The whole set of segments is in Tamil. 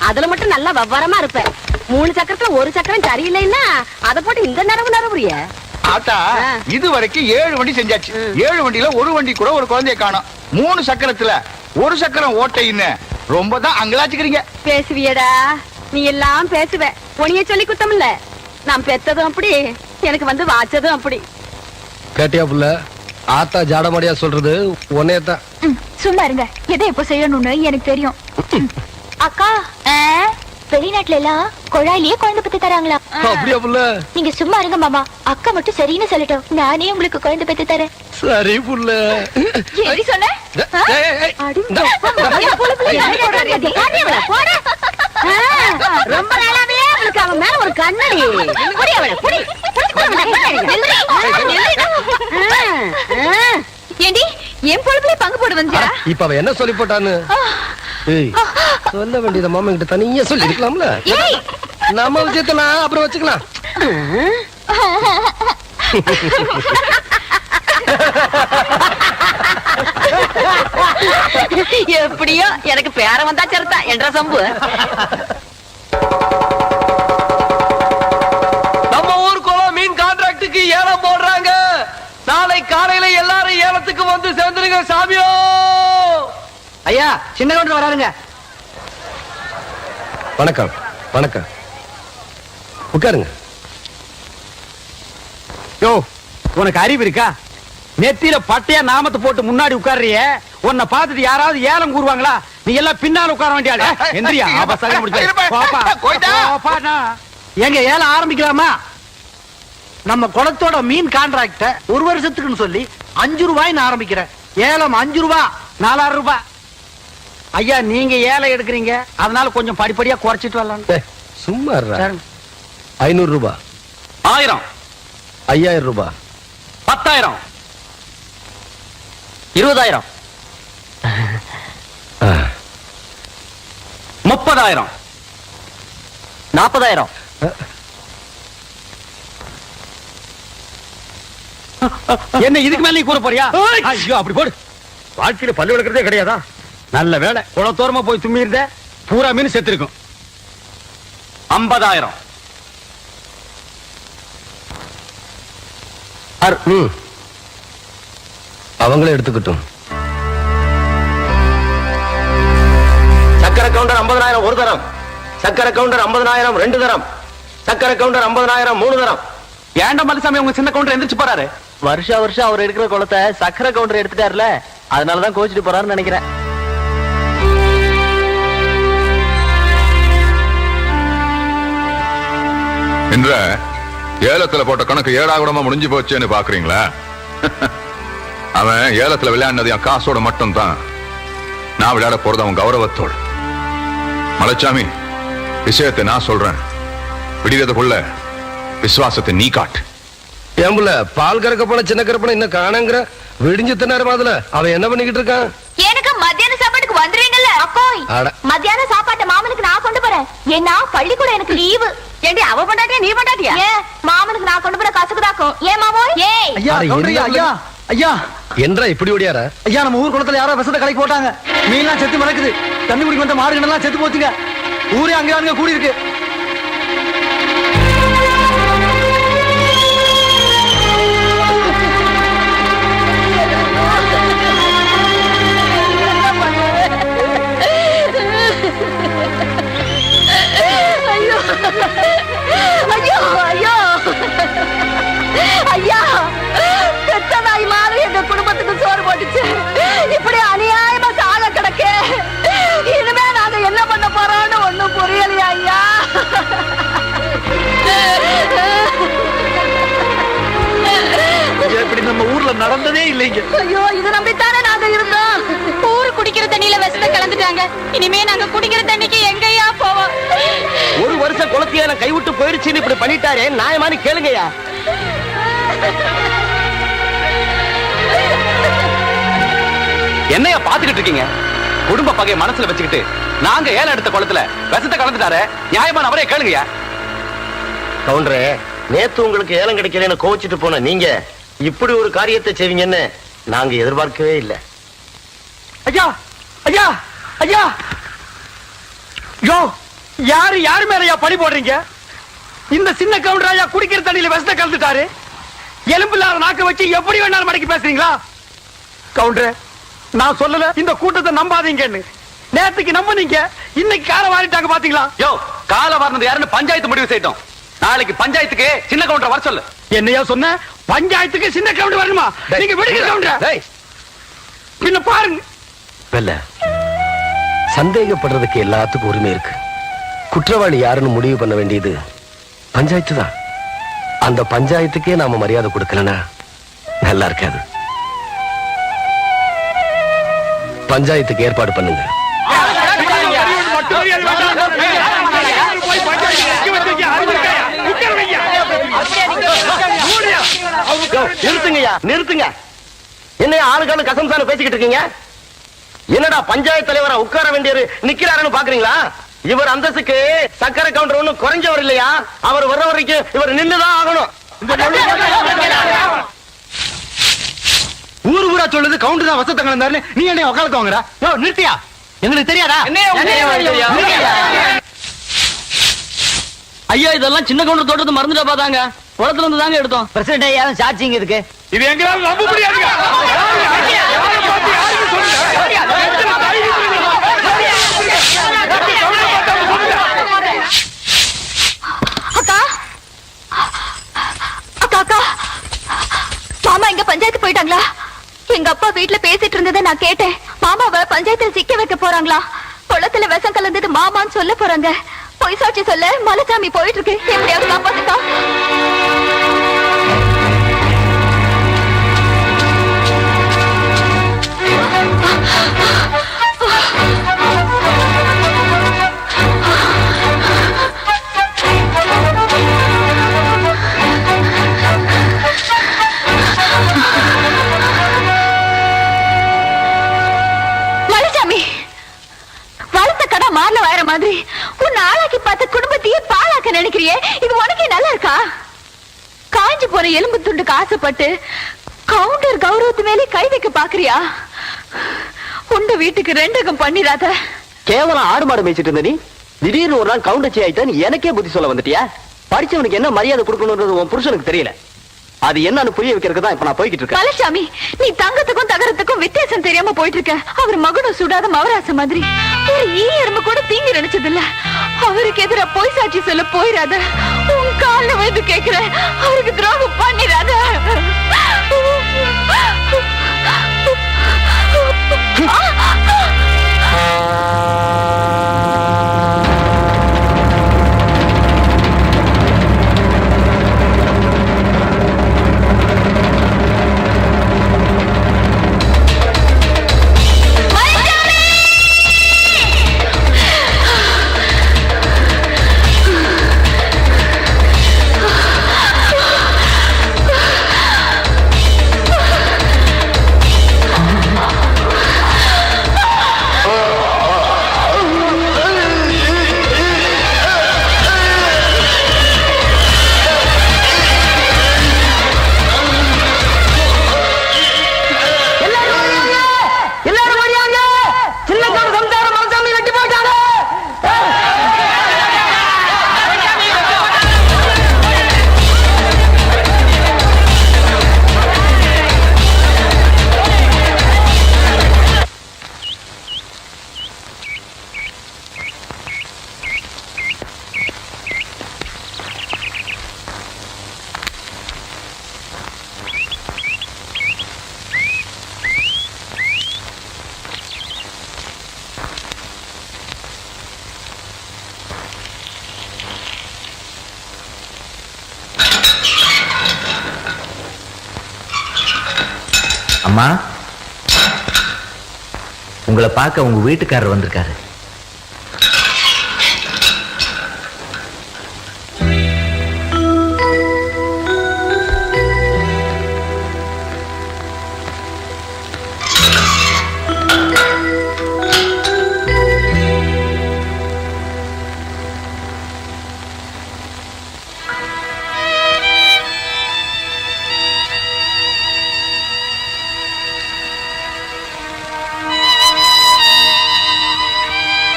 அதுல மட்டும் நல்லா வவ்வரமா இருப்பேன். 3 சக்கரத்துல 1 சக்கரம் சரியில்லைன்னா அதை போட்டு இந்த நரவுறிய. ஆத்தா இது வரைக்கும் 7 வண்டி செஞ்சாச்சு. 7 வண்டியில ஒரு வண்டி கூட ஒரு குழந்தைய காணோம். 3 சக்கரத்துல 1 சக்கரம் ஓட்டைன்னு ரொம்ப தான் அங்கலாச்சுக்கிறீங்க. பேசுவியடா, நீ எல்லாம் பேசுவ. உனிய சொல்லி குத்தம் இல்ல. நான் பெத்ததும் அப்படி, எனக்கு வந்து வாச்சதும் அப்படி. கேட்டியா புள்ள? ஆத்தா ஜாடமாடியா சொல்றது உன்னையத்தான். சும்மா இருங்க. எதை எப்ப செய்யணும்னு எனக்கு தெரியும். அக்கா, வெளிநாட்டுல எல்லாம் குழாயிலேயே குழந்தை பத்தி தராங்களா? அப்படியா புள்ள? நீங்க சும்மா இருங்க மாமா. அக்கா மட்டும் சரின்னு சொல்லட்டும், நானே உங்களுக்கு குழந்தை பத்தி தரேன். சரி புள்ள. எப்படி சொன்ன? ரொம்ப நாளாவே அவளுக்கு அவன் மேல ஒரு கண்ணடி. ஏண்டி என் பொழுதுல பங்கு போடு வந்தியா? இப்ப அவ என்ன சொல்லி போட்டான்னு சொல்ல வேண்டியத மாமா கிட்ட தனியா சொல்லி இருக்கலாம்ல. நம்ம விஷயத்த அப்புறம் வச்சுக்கலாம். எப்படியோ எனக்கு பேர வந்தா சரிதான் என்ற சம்பு. நம்ம ஊருக்குள்ள மீன் கான்ட்ராக்டுக்கு ஏலம் போடுறாங்க. நாளை காலையில எல்லாரும் ஏலத்துக்கு வந்து சேர்ந்துருங்க சாமியோ. ஐயா சின்ன கவுண்டர் வராருங்க. வணக்கம். வணக்கம். உட்காருங்க. யோ உனக்கு அறிவு இருக்கா? நெத்தியில பட்டையா நாமத்தை போட்டு முன்னாடி உட்கார்றிய. உன்னை பார்த்துட்டு யாராவது ஏலம் கூறுவாங்களா? நீ எல்லாம் பின்னால உட்கார வேண்டிய. எந்திரியா எங்க ஏலம் ஆரம்பிக்கலாமா? நம்ம குளத்தோட மீன் கான்ட்ராக்ட 1 வருஷத்துக்குன்னு சொல்லி 5 ரூபாய்னு ஆரம்பிக்கிறேன். ஏலம் 5 ரூபாய், 4000 ரூபாய். ஐயா நீங்க ஏலம் எடுக்கிறீங்க, அதனால கொஞ்சம் படிப்படியா குறைச்சிட்டு வரலாம். சும்மா 500 ரூபாய், 1000, 5000 ரூபாய், 10,000, 20,000, 30,000, 40,000. என்ன இதுக்கு மேல நீ கூற போறியா? ஐயோ அப்படி போடு. வாழ்க்கையில பல்லு விளக்குறதே கிடையாதா? நல்ல வேலை குளத்தோரமா போய் தும்மிருந்த, பூரா மீன் செத்து இருக்கும். 50,000. அவங்களே எடுத்துக்கிட்டும். சக்கரை கவுண்டர் 50,000 ஒரு தரம், சக்கரை கவுண்டர் 50,000 2 தரம், சக்கரை கவுண்டர் 50,000 3 தரம். ஏண்ட மல்லிசாமி உங்க சின்ன கவுண்டர் எந்திரிச்சு போறாரு. வருஷம் அவர் எடுக்கிற குளத்தை சக்கரை கவுண்டர் எடுத்துட்டாருல, அதனாலதான் கோச்சிட்டு போறாருன்னு நினைக்கிறேன். என்ற ஏலத்துல போட்ட கணக்கு 7ஆம் முடிஞ்சு போச்சுன்னு பாக்குறீங்களா? அவன் ஏலத்துல விளையாடினது என் காசோட மட்டும் தான். நான் விளையாட போறது அவன் கௌரவத்தோடு. மலைச்சாமி, விஷயத்தை நான் சொல்றேன். விடுறதுக்குள்ள விசுவாசத்தை நீ காட்டு. ஏம்புல பால் கறக்க போன சின்ன கரப்பன இன்னும் காணங்கிற விடிஞ்சு தின்னாரு அதுல அவன் என்ன பண்ணிக்கிட்டு இருக்கான்? எனக்கு மத்தியான சாப்பாட்டுக்கு வந்துருவீங்கல்ல? அக்கோய், மத்தியான சாப்பாட்டை மாமனுக்கு நான் கொண்டு போறேன். ஏன்னா பள்ளிக்கூடம் எனக்கு லீவு. ஏண்டி அவ பண்ணாட்டியா நீ பண்ணாட்டியா? மாமனுக்கு நான் கொண்டு போற கசக்குதாக்கும். ஏன் மாமோய்? ஐயா என்றா இப்படி ஓடியாரா? ஐயா நம்ம ஊர் குளத்துல யாரோ விஷத்தை கலைக்கு போட்டாங்க. மீன்லாம் செத்து மறக்குது. தண்ணி குடிக்க வந்த மாடுகள்லாம் செத்து போச்சுங்க. ஊரே அங்க கூடி இருக்கு. ஐயோ ஐயோ ஐயா, பெத்த நாய் மாதிரி எங்க குடும்பத்துக்கு சோறு போட்டுச்சு. இப்படி அநியாயமா சாக கிடக்கு. இனிமே நாங்க என்ன பண்ண போறோம்னு ஒண்ணும் புரியலையா ஐயா? இப்படி நம்ம ஊர்ல நடந்ததே இல்லைங்க. ஐயோ, இது நம்பித்தானே நாங்க இருந்தோம். ஊரு குடிக்கிற தண்ணியில விஷத்தை கலந்துட்டாங்க. இனிமே நாங்க குடிக்கிற தண்ணிக்கு எங்கயா போவோம்? 1 வருஷம் குளத்தியால கைவிட்டு போயிருச்சுன்னு இப்படி பண்ணிட்டாரே, நியாயமானு கேளுங்கயா. என்னையா பாத்துக்கிட்டு இருக்கீங்க? குடும்ப பகையை மனசுல வச்சுக்கிட்டு நாங்க ஏலம் எடுத்த குளத்துல விஷத்தை கலந்துட்டாரு, நியாயமான அவரே கேளுங்கயா. கவுண்டரே, நேத்து உங்களுக்கு ஏலம் கிடைக்கலன்னு கோச்சிட்டு போன நீங்க இப்படி ஒரு காரியத்தை செய்வீங்கன்னு நாங்க எதிர்பார்க்கவே இல்லை. ஐயா ஐயா ஐயா, யோ யாரு மேலயா பழி போடுறீங்க? இந்த சின்ன கவுண்டராயா குடிக்கிற தண்ணியில விஷத்தை கலந்துட்டாரு. எலும்பில்லாத நாக்க வச்சு எப்படி வேணாலும் மடக்கி பேசுறீங்களா? கவுண்டர், நான் சொல்லல இந்த கூட்டத்தை நம்பாதீங்கன்னு. நேத்துக்கு நம்புனீங்க, இன்னைக்கு கால வாரிட்டாங்க பாத்தீங்களா? யோ, கால வாரினது யாருன்னு பஞ்சாயத்து முடிவு செய்தோம். நாளைக்கு பஞ்சாயத்துக்கு சின்ன கவுண்டர் வர சொல்லு. என்னையா சொன்ன? பஞ்சாயத்துக்கு சின்ன கவுண்டர் வரணுமா? நீங்க விடுங்க கவுண்டர். பின்ன பாருங்க. வெல்ல, சந்தேகப்படுறதுக்கு எல்லாத்துக்கும் உரிமை இருக்கு. குற்றவாளி யாருன்னு முடிவு பண்ண வேண்டியது பஞ்சாயத்து தான். அந்த பஞ்சாயத்துக்கே நாம மரியாதை கொடுக்கலனா நல்லா இருக்காது. பஞ்சாயத்துக்கு ஏற்பாடு பண்ணுங்க. நிறுத்துங்கய்யா, நிறுத்துங்க. என்ன ஆளுக்கான கசம்சான பேசிக்கிட்டு இருக்கீங்க? என்னடா பஞ்சாயத்து தலைவரா உட்கார வேண்டியவர் நிக்கிறாருன்னு பாக்குறீங்களா? இவர் அந்தஸ்துக்கு சக்கரை கவுண்டர் ஒண்ணும் குறைஞ்சவர் இல்லையா? அவர் வர்ற வரைக்கும் இவர் நின்னுதான் ஆகணும். ஊரா சொல்லுது கவுண்டர் தான் வசத்த கலந்தாரு. நீ என்ன உக்காலத்து வாங்குற? நிறுத்தியா? எங்களுக்கு தெரியாதா? ஐயா, இதெல்லாம் சின்ன கவுண்டர் தோட்டத்தை மறந்துட்டா பாத்தாங்க. குளத்துல இருந்து தாங்க எடுத்தோம். பிரசிடண்ட் ஐயா சாட்சிங்க இருக்கு. இது எங்களால நம்ப முடியாதுங்க. அக்கா அக்கா அக்கா, மாமா இங்க பஞ்சாயத்து போயிட்டாங்களா? எங்க அப்பா வீட்டுல பேசிட்டு இருந்ததை நான் கேட்டேன். மாமாவை பஞ்சாயத்துல சிக்க வைக்க போறாங்களா? குளத்துல விஷம் கலந்தது மாமான்னு சொல்ல போறாங்க. பொய் சாட்சி சொல்ல மலைச்சாமி போயிட்டு இருக்கு. எப்படியாவது காப்பாத்துக்கா. மாறல வர மாதிரி உன்னை ஆளாக்கி பார்த்த குடும்பத்தையே பாழாக்க நினைக்கிறியே, இது உனக்கே நல்லா இருக்கா? காஞ்சி போன எலும்பு துண்டுக்கு ஆசைப்பட்டு கவுண்டர் கௌரவத்து மேலே கை வைக்க பாக்குறியா? உண்ட வீட்டுக்கு ரெண்டகம் பண்ணிராத. கேவலம் ஆடு மாடு மேய்ச்சிட்டு இருந்த நீ திடீர்னு ஒரு நாள் கவுண்டச்சி ஆயிட்டான்னு எனக்கே புத்தி சொல்ல வந்துட்டியா? படிச்சவனுக்கு என்ன மரியாதை கொடுக்கணும்ன்றது உன் புருஷனுக்கு தெரியல. அது என்னன்னு புரிய வைக்கிறதுக்கு தான் இப்ப நான் போய்கிட்டு இருக்கேன். மலைச்சாமி, நீ தங்கத்துக்கும் தகரத்துக்கும் வித்தியாசம் தெரியாம போயிட்டு இருக்க. அவர் மகனும் சுடாத மவராச மாதிரி ஒரு ஈ எறும்பு கூட தீங்கி நினைச்சது இல்ல. அவருக்கு எதிரா பொய் சாட்சி சொல்ல போயிடாத. உன் கால வந்து கேட்கிறேன், அவருக்கு துரோகம் பண்ணிடாத. அம்மா, உங்களை பார்க்க உங்க வீட்டுக்காரர் வந்திருக்காரு.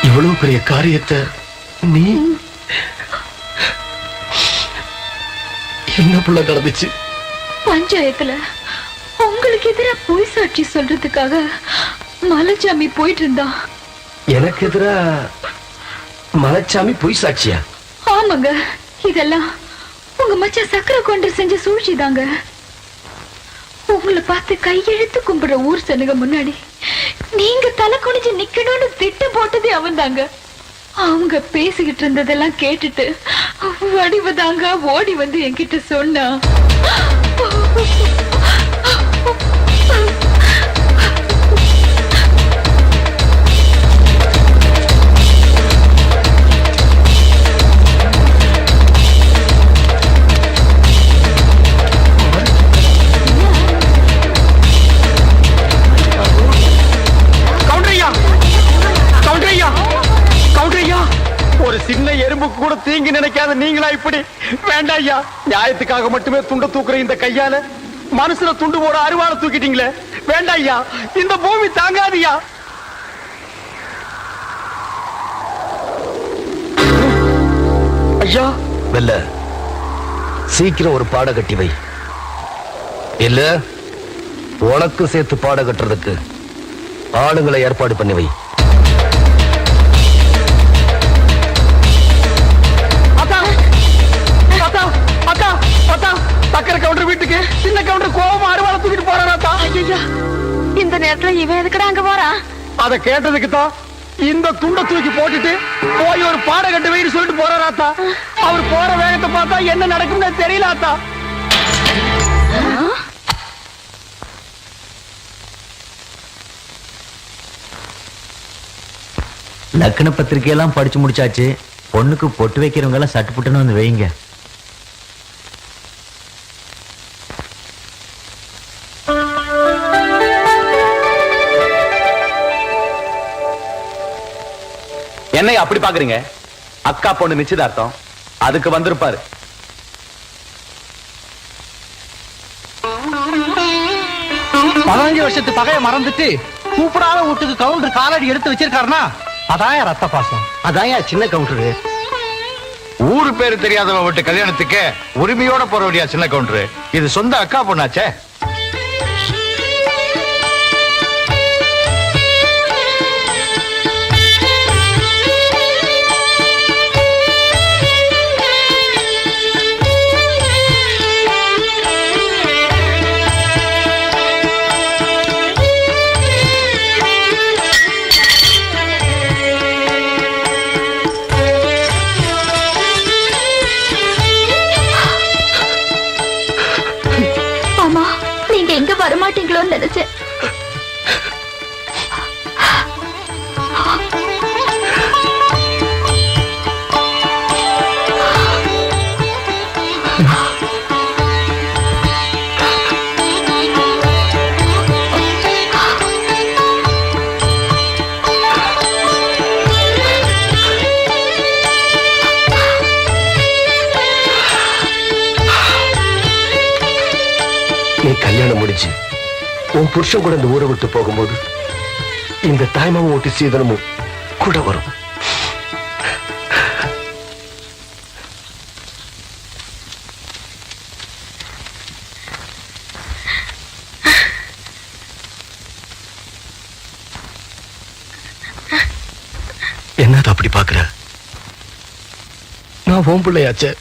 இவ்வளவு பெரிய காரியத்தை நீ என்ன புள்ள நடந்துச்சு? பஞ்சாயத்துல உங்களுக்கு எதிரா பொய் சாட்சி சொல்றதுக்காக மலைச்சாமி போயிட்டு இருந்தான். எனக்கு எதிரா மலைச்சாமி பொய் சாட்சியா? ஆமாங்க, இதெல்லாம் உங்க மச்சான் சக்கரை கொண்டு செஞ்ச சூழ்ச்சிதாங்க. உங்களை பார்த்து கையெழுத்து கும்பிடுற ஊர் சனுங்க முன்னாடி நீங்க தலை குனிஞ்சு நிக்கணும்னு திட்டம் போட்டதே அவன் தாங்க. அவங்க பேசிக்கிட்டு இருந்ததெல்லாம் கேட்டுட்டு வடிவதாங்க ஓடி வந்து என்கிட்ட சொன்னா. ஒரு சின்ன எறும்புக்கு கூட தீங்கி நினைக்காத நீங்களா இப்படி? வேண்டாம் ஐயா, நியாயத்துக்காக மட்டுமே துண்ட தூக்குற இந்த கையால மனசுல துண்டு போட அருவாளை தூக்கிட்டீங்களே. வேண்டாம் ஐயா, இந்த பூமி தாங்காதியா. ஐயா வெல்ல சீக்கிரம் ஒரு பாட கட்டி வை, இல்ல உனக்கு சேர்த்து பாட கட்டுறதுக்கு ஆளுங்களை ஏற்பாடு பண்ணி வை. சக்கரை கவுண்டர் வீட்டுக்கு சின்ன கவுண்டர் கோவமா அருவாளை தூக்கிட்டு போறாராத்தா. இந்த நேரத்துல இவன் எதுக்குடா அங்க போறான்? அத கேட்டதுக்கு தான் இந்த துண்டை தூக்கி போட்டுட்டு போய் ஒரு பாட கட்டு வைன்னு சொல்லிட்டு போறாராத்தா. அவர் போற வேகத்தை பார்த்தா என்ன நடக்கும்னு தெரியலாத்தா. லக்ன பத்திரிகையெல்லாம் படிச்சு முடிச்சாச்சு. பொண்ணுக்கு பொட்டு வைக்கிறவங்க எல்லாம் சட்டு புட்டுன்னு வந்து வைங்க. என்னை அப்படி பாக்குறீங்க? அக்கா பொண்ணு நிச்சயதார்த்தம், அதுக்கு வந்திருப்பாரு. வருஷத்து பகைய மறந்துட்டு கூப்பிடாத வீட்டுக்கு கவுண்டர் காலடி எடுத்து வச்சிருக்காருனா அதாயா ரத்த பாசம், அதாயா சின்ன கவுண்டரு. ஊரு பேரு தெரியாதவ விட்டு கல்யாணத்துக்கு உரிமையோட போற வழியா சின்ன கவுண்டரு. இது சொந்த அக்கா பொண்ணாச்சே. வரமாட்டீங்களோன்னு நினைச்சேன். நீ கல்யாணம் முடிச்சு உன் புருஷன் கூட இந்த ஊரை விட்டு போகும்போது இந்த தாய்மாவும் ஓட்டி சீதனமும் கூட வரும். என்னது அப்படி பாக்குற? நான் உன் பிள்ளையாச்சே,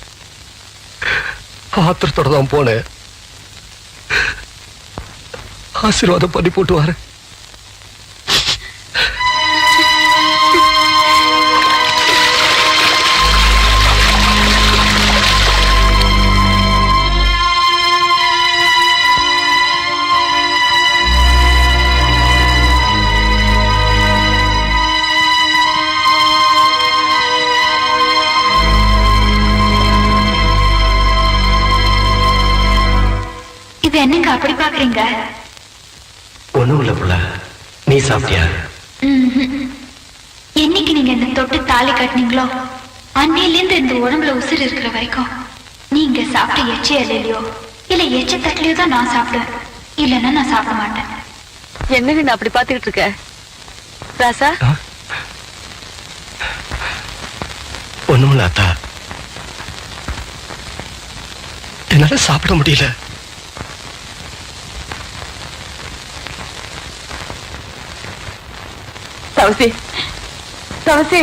ஆத்திரத்தோட தான் போனேன். ஆசீர்வாதம் பண்ணி போட்டு வாரு. இது என்னங்க அப்படி பாக்குறீங்க? ஒண்ணும் இல்ல புள்ள, நீ சாப்பிட்டியா? என்னைக்கு நீங்க இந்த தொட்டு தாலி கட்டினீங்களோ அன்னையில இருந்து இந்த உடம்புல உசுறு இருக்கிற வரைக்கும் நீங்க சாப்பிட்ட எச்ச இல்லையோ இல்ல எச்ச தட்டிலையோ தான் நான் சாப்பிடுவேன், இல்லைன்னா நான் சாப்பிட மாட்டேன். என்னங்க நான் அப்படி பாத்துக்கிட்டு இருக்க ராசா? ஒண்ணுமில்ல அத்தா. என்னால சாப்பிட முடியல. தவசி, தவசி.